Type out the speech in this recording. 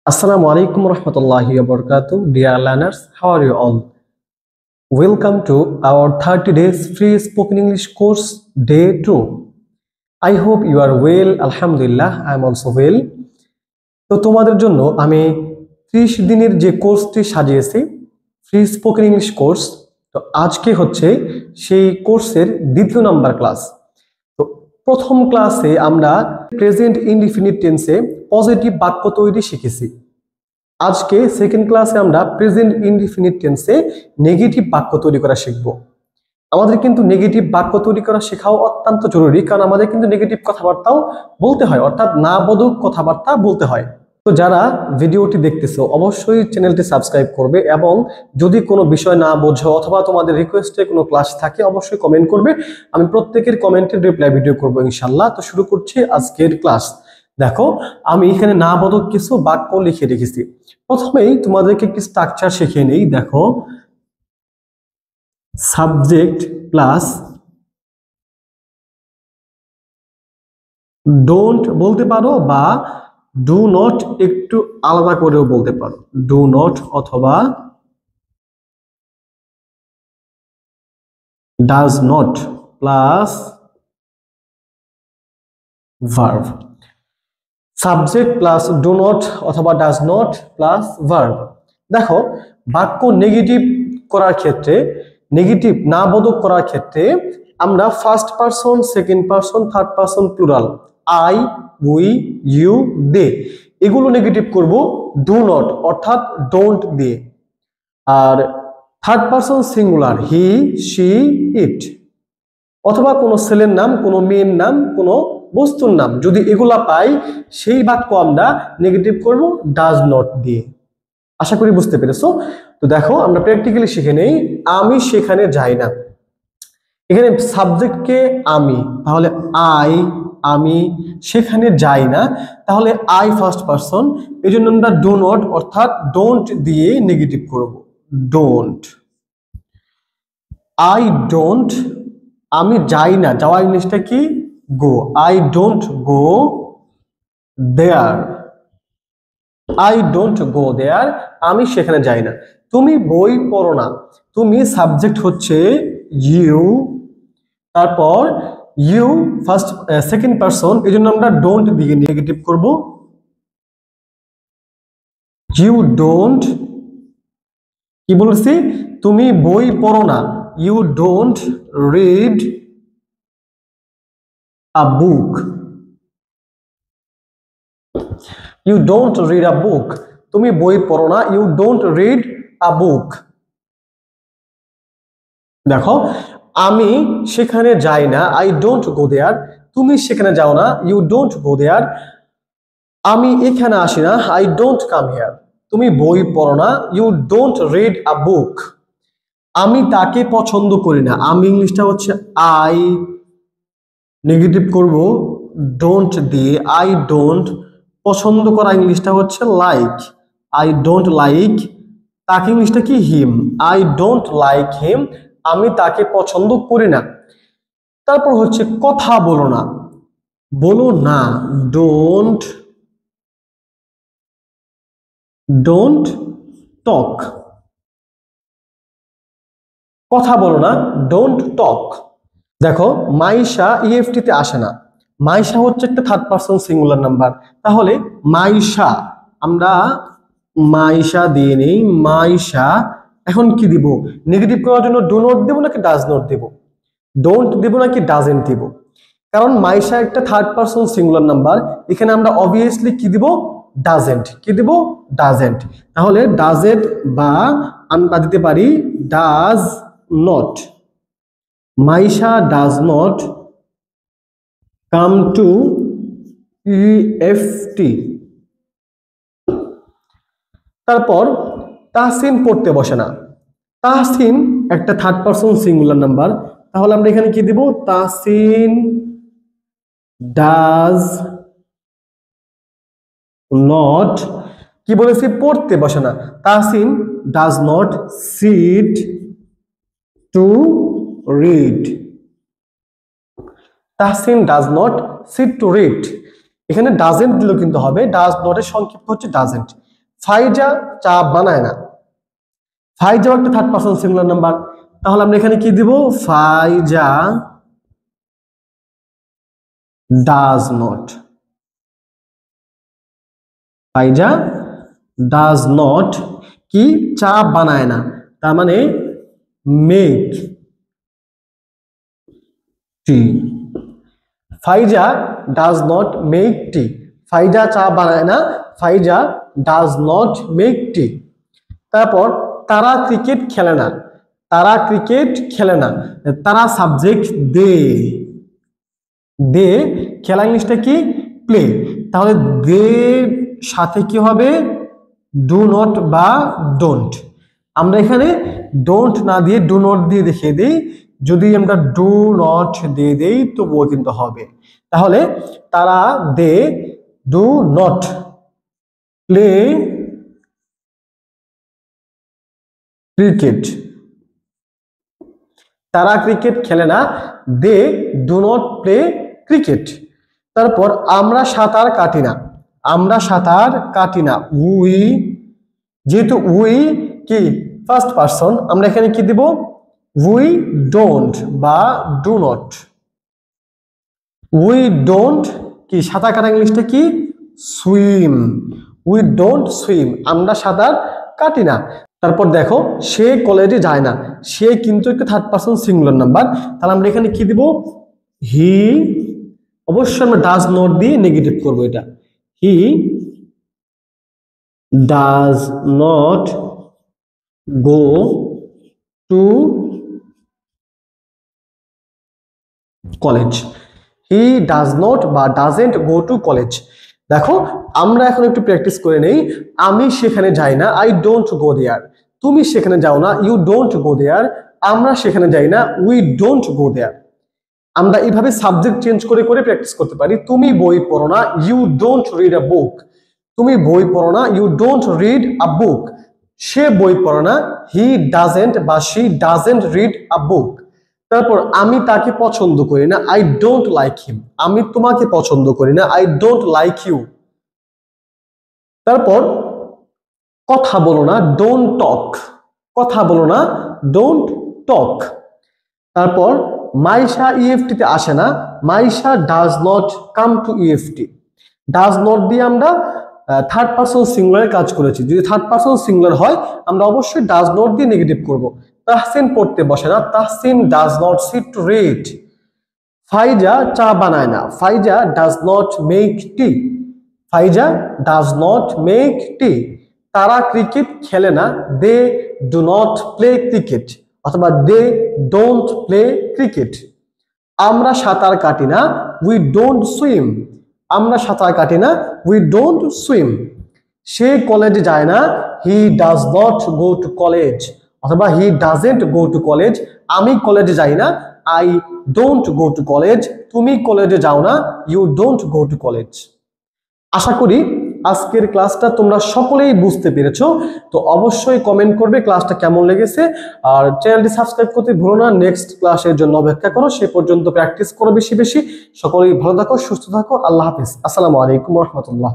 Assalamu alaikum warahmatullahi wabarakatuh. Dear learners, how are you all? Welcome to our 30 days free spoken English course day 2. I hope you are well. Alhamdulillah, I am also well. তো তোমাদের জন্য আমি 30 দিনের যে কোর্সটি সাজিয়েছি free spoken English course, তো আজকে হচ্ছে সেই কোর্সের দ্বিতীয় নাম্বার ক্লাস। তো প্রথম ক্লাসে আমরা প্রেজেন্ট ইনডিফিনিট টেন্সে পজিটিভ বাক্য তৈরি শিখেছি। আজকে সেকেন্ড ক্লাসে আমরা প্রেজেন্ট ইনডিফিনিট টেন্সে নেগেটিভ বাক্য তৈরি করা শিখব। আমাদের কিন্তু নেগেটিভ বাক্য তৈরি করা শেখাও অত্যন্ত জরুরি, কারণ আমাদের কিন্তু নেগেটিভ কথাবার্তাও বলতে হয়, অর্থাৎ না বোধক কথাবার্তা বলতে হয়। তো যারা ভিডিওটি দেখতেছো অবশ্যই চ্যানেলটি সাবস্ক্রাইব করবে, এবং যদি কোনো বিষয় না বোঝো অথবা তোমাদের রিকোয়েস্টে কোনো ক্লাস থাকে অবশ্যই কমেন্ট করবে। আমি প্রত্যেকের কমেন্টের রিপ্লাই ভিডিও করব ইনশাআল্লাহ। তো শুরু করছি আজকের ক্লাস। দেখো, আমি এখানে না বোধক কিছু বাক্য লিখে রেখেছি। প্রথমেই তোমাদেরকে একটি স্ট্রাকচার শিখিয়ে নেই। দেখো, সাবজেক্ট প্লাস ডোন্ট বলতে পারো বা ডু নট একটু আলাদা করেও বলতে পারো। ডু নট অথবা does not plus verb. Subject plus do not অথবা ডাজ নট প্লাস ভার্ব। দেখো, বাক্য নেগেটিভ করার ক্ষেত্রে, নেগেটিভ না বোধক করার ক্ষেত্রে আমরা first person, second person, third person plural, I, we, you, they, এগুলো নেগেটিভ করব ডু নট অর্থাৎ ডোন্ট দিয়ে। আর third person singular, he, she, it, অথবা কোনো ছেলের নাম, কোনো মেয়ের নাম, কোনো বস্তুর নাম, যদি এগুলা পাই সেই বাক্য আমরা নেগেটিভ করব ডাজ নট দিয়ে। আশা করি বুঝতে পেরেছো। তো দেখো, আমরা প্র্যাকটিক্যালি শিখে নেই। আমি সেখানে যাই না, এখানে সাবজেক্টকে আমি, তাহলে আমি সেখানে যাই না, তাহলে আই ফার্স্ট পারসন, এই জন্য আমরা ডু নট অর্থাৎ ডোন্ট দিয়ে নেগেটিভ করব। ডোন্ট, আই ডোন্ট, আমি যাই না, যাওয়া ইংলিশটা কি? Go. I don't go there, I don't go there, আমি সেখানে যাই না। তুমি বই পড়ো না, তুমি সাবজেক্ট হচ্ছে ইউ, তারপর ইউ ফার্স্ট সেকেন্ড পারসন, এই জন্য আমরা ডোন্ট দিয়ে নেগেটিভ করব। ইউ ডোন্ট, কি বলছি? তুমি বই পড়ো না, you don't read a book, you don't read a book, তুমি বই পড়ো না, you don't read a book. দেখো, আমি সেখানে যাই না, আই ডোন্ট গো দেয়ার, তুমি সেখানে যাও না, ইউ ডোন্ট গো দেয়ার। আমি এখানে আসি না, আই ডোন্ট কাম হিয়ার, তুমি বই পড়ো না, ইউ ডোন্ট রিড আ বুক। আমি তাকে পছন্দ করি না, আমি ইংলিশটা হচ্ছে আই, নেগেটিভ করব ডোন্ট দিয়ে, আই ডোন্ট। পছন্দ করা ইংলিশটা হচ্ছে লাইক, আই ডোন্ট লাইক। তাকে ইংলিশটা কি? হিম, আই ডোন্ট লাইক হিম, আমি তাকে পছন্দ করি না। তারপর হচ্ছে কথা বলো না, বলো না, ডোন্ট ডোন্ট টক, কথা বলো না, ডোন্ট টক। দেখো, মাইশা ইএফটিতে আসে না, মাইশা হচ্ছে একটা থার্ড পারসন সিঙ্গুলার নাম্বার, তাহলে মাইশা, আমরা মাইশা দিয়ে নেই, মাইশা। এখন কি দিব? নেগেটিভ করার জন্য ডু নট দেবো নাকি ডাজ নট দেব? ডোন্ট দেব নাকি ডাজেন্ট দেব? কারণ মাইশা একটা থার্ড পারসন সিঙ্গুলার নাম্বার, এখানে আমরা অবভিয়াসলি কি দিব? ডাজেন্ট। কি দিব? ডাজেন্ট। তাহলে ডাজেন্ট বা আমরা দিতে পারি does not, Maisha does not come to EFT. তারপর তাহসিন পড়তে বসে না, তাহসিন একটা থার্ড পারসন সিঙ্গুলার নাম্বার, তাহলে আমরা এখানে কি দিব? তাহসিন ডাজ নট, কি বলেছি? পড়তে বসে না। Tahsin does not seat to read, Tahsin does not seat to read. এখানে ডাজেন্ট দিলেও কিন্তু হবে, ডাজ নটের সংক্ষিপ্ত হচ্ছে ডাজেন্ট। ফাইজা চা বানায় না। ফাইজা একটা থার্ড পারসন সিঙ্গুলার নাম্বার, তাহলে আমরা এখানে কি দিব? ফাইজা does not. Faiza does not কি? চা বানায় না, তার মানে make T. Faiza does not make টি। ফাইজা চা বানায় না, ফাইজা ডাজ নট মেক টি। তারপর তারা ক্রিকেট খেলে না। তারা ক্রিকেট খেলে না, তারা সাবজেক্ট দে। দে খেলা ইংলিশটা কি? প্লে। তাহলে দে সাথে কি হবে? ডু নট বা ডোন্ট। আমরা এখানে ডোন্ট না দিয়ে ডু নট দিয়ে দেখিয়ে দিই, যদি আমরা ডু নট দিয়ে দেই তবুও কিন্তু হবে। তাহলে তারা they do not play cricket. তারা ক্রিকেট খেলে না, they do not play cricket. তারপর আমরা সাঁতার কাটি না। আমরা সাঁতার কাটি না, উই। যেহেতু উই কি ফার্স্ট পারসন, আমরা এখানে কি দিব? উই ডোন্ট বা ডু নট। উই ডোন্ট কি সাঁতার কাটা ইংলিশটা কি? সুইম। উই ডোন্ট সুইম, আমরা সাঁতার কাটি না। তারপর দেখো সে কলেজে যায় না। সে কিন্তু একটা থার্ড পারসন সিঙ্গুলার নাম্বার, তাহলে আমরা এখানে কি দিব? হি। অবশ্যই আমরা ডাজ নট দিয়ে নেগেটিভ করবো এটা। হি does not go to college. He does not বা ডাজেন্ট গো টু কলেজ। দেখো আমরা এখন একটু প্র্যাকটিস করে নেই। আমি সেখানে যাই না, আই ডোন্ট গো দেয়ার। তুমি সেখানে যাও না, ইউ ডোন্ট গো দেয়ার। আমরা সেখানে যাই না, উই ডোন্ট গো দেয়ার। আমরা এইভাবে সাবজেক্ট চেঞ্জ করে করে প্র্যাকটিস করতে পারি। তুমি বই পড়ো না, you don't read a book. তুমি বই পড়ো না, ইউ ডোন্ট রিড আ বুক। সে বই পড়ে না, হি ডাজেন্ট বা শি ডাজেন্ট রিড আ বুক। তারপর আমি তাকে পছন্দ করি না, আই ডোন্ট লাইক হিম। আমি তোমাকে পছন্দ করি না, আই ডোন্ট লাইক ইউ। তারপর কথা বলো না, ডোন্ট টক। কথা বলো না, ডোন্ট টক। তারপর মাইশা ইএফটিতে আসে না, Maisha does not come to EFT. Does not দিয়ে আমরা থার্ড পারসন সিঙ্গুলারে কাজ করেছি। যদি থার্ড পারসন সিঙ্গুলার হয় আমরা অবশ্যই ডাজ নট দিয়ে নেগেটিভ করব। তাহসিন পড়তে বসে না, Tahsin does not seat to read. ফাইজা চা বানায় না, ফাইজা does not make T. Faiza does not make টি। তারা ক্রিকেট খেলে না, they do not play cricket, অথবা দে ডোন্ট প্লে ক্রিকেট। আমরা সাঁতার কাটি না, উই ডোন্ট সুইম। আমরা সাঁতার কাটি না, উই ডোন্ট সুইম। সে কলেজে যায় না, he does not go to college, অথবা he doesn't go to college. আমি কলেজে যাই না, I don't go to college. তুমি কলেজে যাও না, you don't go to college. আশা করি আজকের ক্লাসটা তোমরা সকলেই বুঝতে পেরেছো। তো অবশ্যই কমেন্ট করবে ক্লাসটা কেমন লেগেছে, আর চ্যানেলটি সাবস্ক্রাইব করতে ভুলো না। নেক্সট ক্লাসের জন্য অপেক্ষা করো, সে পর্যন্ত প্র্যাকটিস করো বেশি বেশি। সকলেই ভালো থাকো, সুস্থ থাকো। আল্লাহ হাফিজ। আসসালামু আলাইকুম ওয়া রাহমাতুল্লাহ।